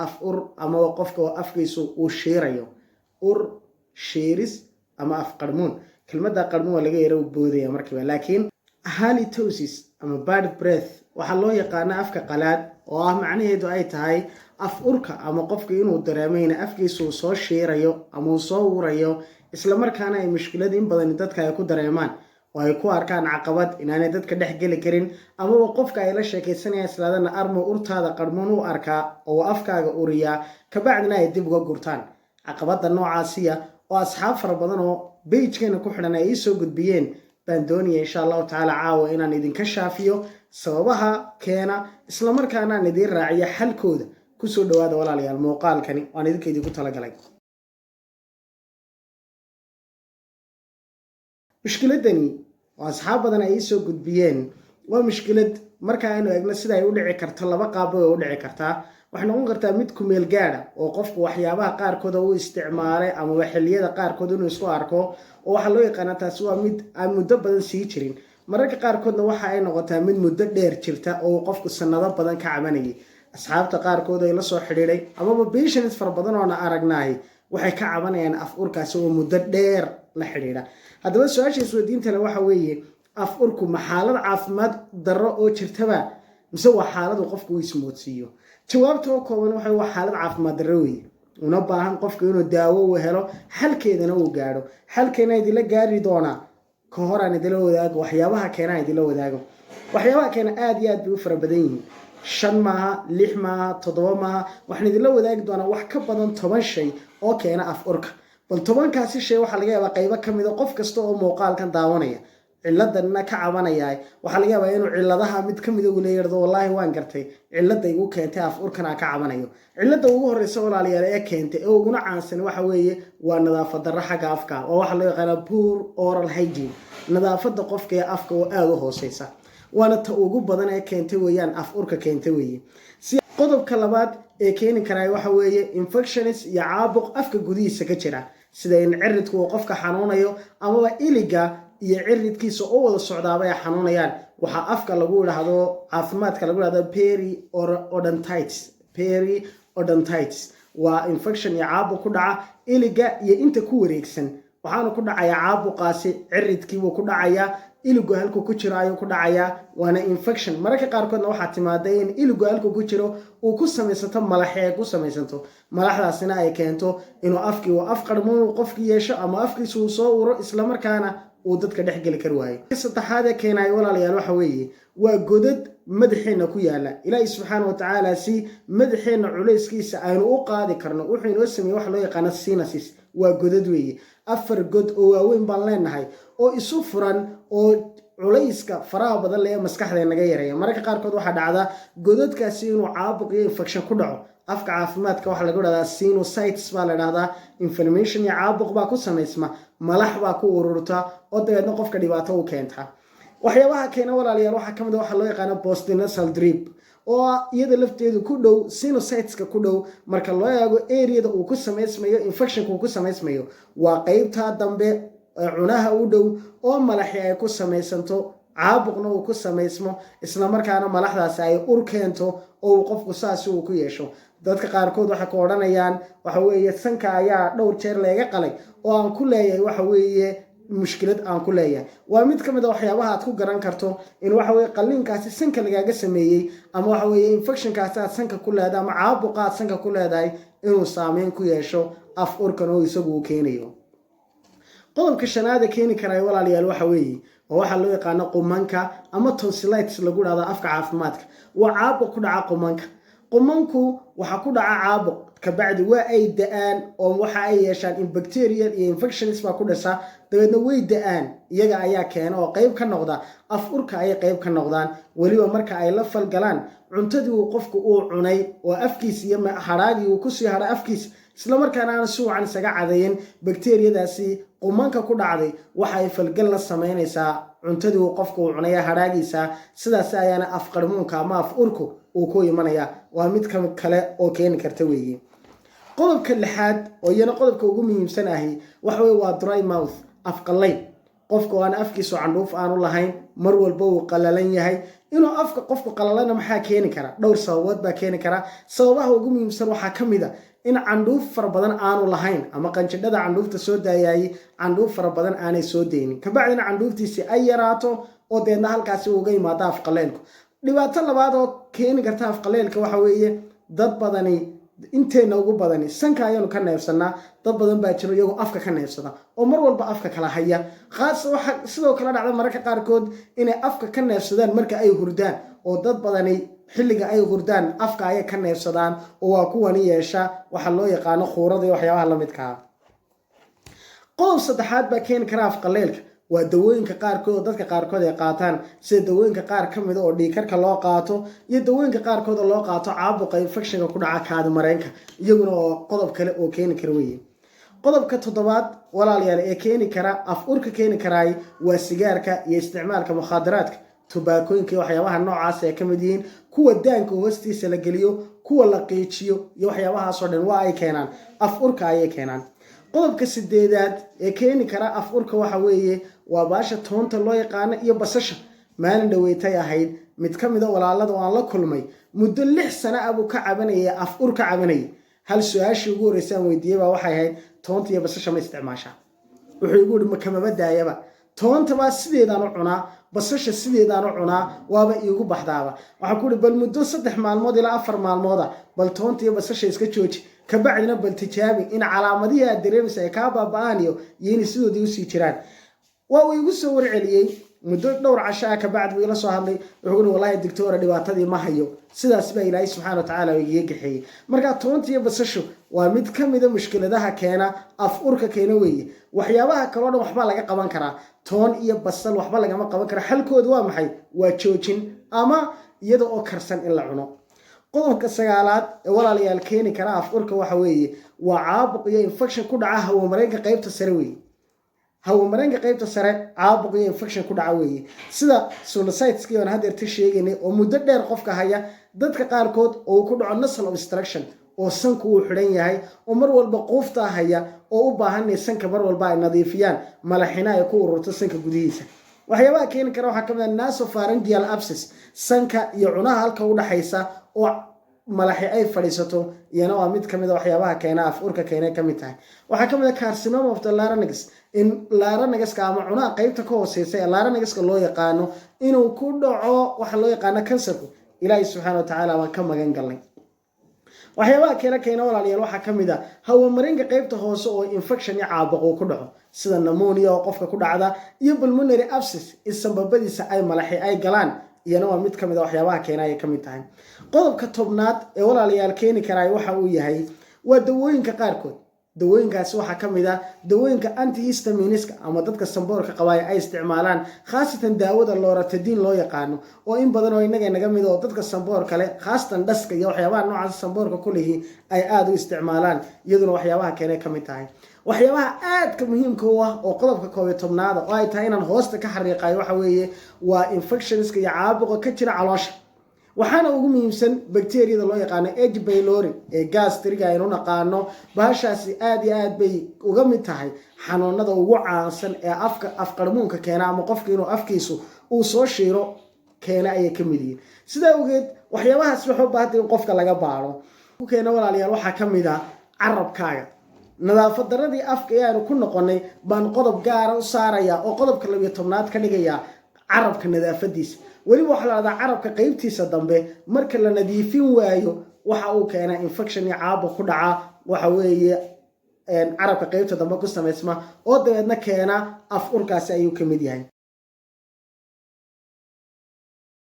af ur ama qofka oo afkiisu uu shiirayo ur shiiris ama af qarmuun kelmadda qarmuun waa laga yara boodaya markiiba laakiin halitosis ama bad breath waxaa loo yaqaana afka qalaad oo ah macnaheedu ay tahay af urka ama qofka inuu dareemayna afkiisu soo shiirayo ama uu soo urayo isla markaana ay mushkilad in badan dadka ay ku dareemaan oo ay ku arkaan caqabad inaanay dadka dhex geli karin ama qofka ay la sheekaysanayaan islaadana armo urtaada qarmuun u arkaa oo afkaaga uriyaa kabacdina ay dib uga gurtaan caqabada noocaasiya oo asxaab fara badan oo page-keena ku xidhan ay soo gudbiyeen baan doonaya insha allahu tacaala caawa inaan idinka shaafiyo sababaha keena isla markaana aan idin raaciyo xalkooda kusoo dhawaada walaalayaal muuqaalkani waan idinka idinku talagalay mushkiladani oo asxaab badan ay soo gudbiyeen waa mushkilad marka aynu eegno sida ay u dhici karto laba qaab oo u dhici kartaa waxay noqon kartaa mid ku meel gaadha oo qofku waxyaabaha qaarkood uu isticmaalay ama xilliyada qaarkood inuu isku arko oo waxa loo yaqaan taasi waa mid aan muddo badan sii jirin mararka qaarkoodna waxa ay noqotaa mid muddo dheer jirta oo qofku sanado badan ka cabanayay asxaabta qaarkood ay la soo xiriiray ama patients fara badan oo na aragnaay waxay ka cabanayaan af urkaasi oo muddo dheer la xiriira haddaba su-aasha isweydiinta leh waxa weeye af urku ma xaalad caafimaad darro oo jirtaba mise waa xaaladu qofku uu ismoodsiiyo jawaabta oo kooban waxay waa xaalad caafimaad darro weeye una baahan qofku inuu daawo u helo xalkeedana uu gaadho xalkeena idila gaari doonaa ka hor aan idila wadaago waxyaabaha keena idila wadaago waxyaabaha keena aad iyo aad bay u fara badan yihiin 5 maaha 6 maaha 7 maaha waxaan idila wadaagi doonaa wax ka badan 10 shay oo keena af urka bal 10kaasi shay waxa laga yaabaa qaybo kamid ah qof kasta oo muuqaalkan daawanaya ciladana ka cabanaya waxa laga yaabaa inuu ciladaha mid kamid ah uu leeyahay wallahi waan gartay cilada igu keentay af urkana ka cabanayo cilada ugu horeysa walaalayaal ee keentay oo ugu caansan waxa weeye waa nadaafad darro xagga afka oo waxa loo yaqaan poor oral hygiene nadaafada qofka ee afka oo aad u hooseysa waana ta ugu badan ee keentay weeyaan af urka keentay weeye si qodobka labaad ee keeni kara waxa weeye infections iyo caabuq afka gudihiisa ka jira sida in ciridku qofka xanuunayo ama iliga iyo ciridkiisa oo wada socdaaba ay xanuunayaan waxa afka lagu yiraahdo caafimaadka lagu yiraahdo periodontitis waa infection iyo caabuq ku dhaca iliga iyo inta ku wareegsan waxaana ku dhacaya caabuqaasi ciridkii uu ku dhacaya iligu halku ku jiro ayuu ku dhacaya waana infection mararka qaarkoodna waxa timaaday in iligu halku ku jiro uu ku samaysanto malaxeeg ku samaysanto malaxdaasina ay keento inuu afkii uu af qarmuun qofkii yeesho ama afkiisu soo uro isla markaana uu dadka dhex gali kar waayo saddexaad ee keenay walaalayaal waxa weeye waa godad madaxeena ku yaala ilaahay subxaanahu wa ta'aala si madaxeena culayskiisa aynu u qaadi karno wuxuu inoo sameeyay wax loo yaqaan sinuses waa godad weeye afar god oo waaweyn baan leenahay oo isu furan oo culayska faraha badan leh maskaxda naga yareeyo mararka qaarkood waxa dhacda godadkaasi inuu caabuq iyo infection ku dhaco afka caafimaadka waxa lagu yiraahdaa sinusitis baa la yiraahdaa inflammation iyo caabuq baa ku sameysma malax baa ku ururta oo dabeedna qofka dhibaato u keenta waxyaabaha keena walaalayaal waxa kamid ah waxa loo yaqaan postnasal drip oo iyada lafteedu ku dhow sinusitis-ka ku dhow marka loo eego area-da uu ku sameysmayo infection-ku ku sameysmayo waa qaybta dambe cunaha u dhow oo malaxi ay ku sameysanto caabuqna uu ku sameysmo isla markaana malaxdaasi ay ur keento oo qofku saasi uu ku yeesho dadka qaarkood waxa ku oranayaan waxa weeye sanka ayaa dhowr jeer laga qalay oo aan ku leeyahay waxa weeye mushkilad aan ku leeyahay waa mid kamid ah waxyaabaha aad ku garan karto in waxa weeye qalliinkaasi sanka lagaaga sameeyay ama waxa weeye infectionkaasi aad sanka ku leedahay ama caabuqa aad sanka ku leedahay inuu saameyn ku yeesho af urkan oo isagu uu keenayo qodobka shanaad ee keeni kara walaalayaal waxa weeye waxa loo yaqaan qumanka ama tonsillitis lagu yiraahdo afka caafimaadka waa caabuq ku dhaca qumanku waxa ku dhaca caabuq kabacdi waa ay da'aan oo waxa ay yeeshaan in bacterial iyo infections baa ku dhasha dabeedna way da'aan iyaga ayaa keena oo qayb ka noqda af urka ay qayb ka noqdaan waliba marka ay la falgalaan cuntadii uu qofku uu cunay oo afkiisa iyo haraagii uu ku sii haray afkiisa isla markaana aan si wacan isaga cadeeyeen bakteeriyadaasi qumanka ku dhacday waxa ay falgal la sameynaysaa cuntadii uu qofku uu cunay haraagiisa sidaas ayaana af qarmuunka ama af urku uu ku imanaya waa mid kale oo keeni karta weeye qodobka lixaad oo iyana qodobka ugu muhiimsan ahi waxa weeye waa dry mouth af qalay qofku aan afkiisu candhuuf aanu lahayn mar walba uu qalalan yahay inuu afka qofku qalalana maxaa keeni kara dhowr sababood baa keeni kara sababaha ugu muhiimsan waxaa ka mid ah in candhuuf fara badan aanu lahayn ama qanjidhada candhuufta soo daayay candhuuf fara badan aanay soo deynin kabacdina candhuuftiisi ay yaraato oo deedna halkaasi uga yimaado afqaleelku dhibaato labaad oo keeni karta afqaleelka waxa weeye dad badani inteena ugu badani sanka ayaanu ka neefsanaa dad badan baa jiro iyagoo afka ka neefsada oo mar walba afka kala haya khaas waxa sidoo kale dhacda mararka qaarkood inay afka ka neefsadaan marka ay hurdaan oo dad badani xilliga ay hurdaan afka ay ka neefsadaan oo waa kuwani yeesha waxa loo yaqaan khuurada iyo waxyaabaha la midka ah qodob saddexaad baa keeni kara afqaleelka waa dawooyinka qaarkood dadka qaarkood ay qaataan sida dawooyinka qaar ka mid oo dhiigkarka loo qaato iyo dawooyinka qaarkood oo loo qaato caabuqa infectionka ku dhaca kaadi mareenka iyaguna oo qodob kale oo keeni kara weeye qodobka toddobaad walaalayaal ee keeni kara af urka keeni karaay waa sigaarka iyo isticmaalka mukhaadaraadka tubaakooyinka iyo waxyaabaha noocaas ay ka mid yihiin kuwa daanka hoostiisa la geliyo kuwa la qiijiyo iyo waxyaabahaasoo dhan waa ay keenaan af urka ayay keenaan qodobka sideedaad ee keeni kara af urka waxa weeye waa baasha toonta loo yaqaano iyo basasha maalin dhaweetay ahayd mid ka mid a walaalada oo aan la kulmay muddo 6 sano ah buu ka cabanayay af ur ka cabanayay hal su-aashii ugu horreysay aan weydiiyey baa waxay ahayd toonta iyo basasha ma isticmaashaa wuxuu igu yidhi makamaba daayaba toonta baa sideedaan u cunaa basasha sideedaan u cunaa waaba iigu baxdaaba waxaan ku yidhi bal muddo 3 maalmood ilaa 4 maalmooda bal toonta iyo basasha iska jooji kabacdina bal tijaabi in calaamadihii aad dareemaysa ay kaa baaba'aan iyo inay sidoodii usii jiraan waa uu igu soo warceliyey muddo dhowr casho ah kabacdi buu ila soo hadlay wuxuu yidhi wallaahi doctor dhibaatadii ma hayo sidaas baa ilaahay subxaana watacaala iga gaxeeyey marka toonta iyo basashu waa mid ka mid a mushkiladaha keena af urka keena weeye waxyaabaha kaloo dhan waxba laga qaban karaa toon iyo basal waxba lagama qaban kara xalkoodu waa maxay waa joojin ama iyada oo karsan in la cuno qodobka sagaalaad ee walaalayaal keeni kara af urka waxa weeye waa caabuq iyo infection ku dhaca hawo mareenka qaybta sare weeye hawo mareenka qaybta sare caabuq iyo infection ku dhaca weeye sida sinusitis-kii aan hadda irti sheegaynay oo muddo dheer qofka haya dadka qaarkood oo ku dhaco nasal obstruction oo sanku uu xidhan yahay oo mar walba quufta haya oo u baahan inay sanka mar walba ay nadiifiyaan malaxina ay ku ururto sanka gudihiisa waxyaabaha keeni kara waxaa ka mid ah nasopharyngeal abscess sanka iyo cunaha halka u dhaxaysa oo malaxi ay fadhiisato iyana waa mid ka mid a waxyaabaha keena af urka keenay ka mid tahay waxaa ka mid ah carcinoma of the larynx in larynxka ama cunaha qaybta ka hooseysa ee larynxka loo yaqaano inuu ku dhaco waxa loo yaqaano kansarku ilaahay subxaana watacaala waan ka magan galnay waxyaabaha keena walaalayaal waxaa ka mid ah hawo mareenka qaybta hoose oo infection iyo caabuq uu ku dhaco sida pneumonia oo qofka ku dhacda iyo pulmonary abscess isambabadiisa ay malaxi ay galaan iyana waa mid ka mid a waxyaabaha keena ay ka mid tahay qodobka tobnaad ee walaalayaal keeni karaa waxa uu yahay waa dawooyinka qaarkood dawooyinkaasi waxaa ka mid ah dawooyinka antihistaminiska ama dadka samboorka qabaya ay isticmaalaan khaasatan daawada loratadine loo yaqaano oo in badan oo inaga naga mid oo dadka samboor kale khaasatan dhaska iyo waxyaabaha noocaas samboorka ku lihi ay aad u isticmaalaan iyaduna waxyaabaha keenay ka mid tahay waxyaabaha aadka muhiimka u ah oo qodobka 11aad oo ay tahay inaan hoosta ka xariiqayo waxa weeye waa infectionska iyo caabuqa ka jira caloosha waxaana ugu muhiimsan bacteriyada loo yaqaano H pylori ee gastriga aynu naqaano bahashaasi aad iyo aad bay uga mid tahay xanuunada ugu caansan ee afqarmuunka keena ama qofka inuu afkiisu uu soo shiiro keena ayay ka mid yihiin sidaa ogeed waxyaabahaas waxay u baahan tahay in qofka laga baaro ku keena walaalayaal waxaa ka mid ah carabkaaga nadaafad daradii afka ee aanu ku noqonay baan qodob gaara u saaraya oo qodobka 12aad ka dhigaya carabka nadaafadiisa weliba waxaa la dhahdaa carabka qaybtiisa dambe marka la nadiifin waayo waxa uu keenaa infection iyo caabuq ku dhaca waxa weeye carabka qaybta dambe ku samaysma oo dabeedna keena af urkaasi ayuu ka mid yahay